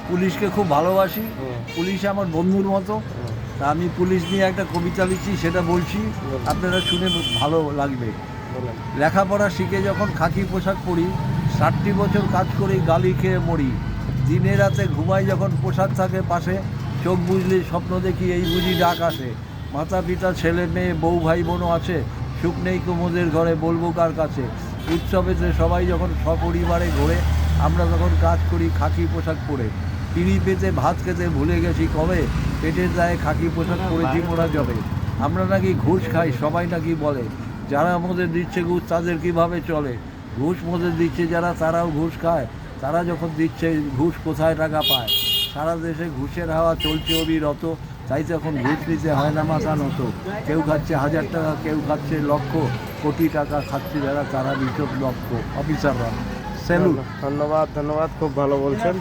পুলিশকে খুব ভালোবাসি, পুলিশ আমার বন্ধুর মতো। তা আমি পুলিশ নিয়ে একটা কবিতা লিখছি, সেটা বলছি, আপনারা শুনে ভালো লাগবে। লেখাপড়া শিখে যখন খাকি পোশাক পরি, 60 বছর কাজ করি গালি খেয়ে মরি। দিনে রাতে ঘুমাই যখন পোশাক থাকে পাশে, চোখ বুঝলে স্বপ্ন দেখি এই বুঝি ডাক আসে। মাতা পিতা ছেলে মেয়ে বউ ভাই বোনও আছে, সুখ নেই কুমুদের ঘরে বলবো কার কাছে। উৎসবেতে সবাই যখন সপরিবারে ঘোরে, আমরা তখন কাজ করি খাকি পোশাক পরে। পিঁড়ি পেতে ভাত খেতে ভুলে গেছি কবে, পেটের দায়ে খাকি পোশাক পরেছি মোরা যাবে। আমরা নাকি ঘুষ খাই সবাই নাকি বলে, যারা আমাদের দিচ্ছে ঘুষ তাদের কীভাবে চলে। ঘুষ মোদের দিচ্ছে যারা, তারাও ঘুষ খায়। তারা যখন দিচ্ছে ঘুষ কোথায় টাকা পায়। সারা দেশে ঘুষের হাওয়া চলছে অবিরত, তাই তখন ঘুষ নিতে হয় না মাথা নত। কেউ খাচ্ছে 1000 টাকা, কেউ খাচ্ছে লক্ষ কোটি টাকা খাচ্ছে যারা, তারা নিছক লক্ষ অফিসাররা। স্যালুট। ধন্যবাদ, খুব ভালো বলছেন।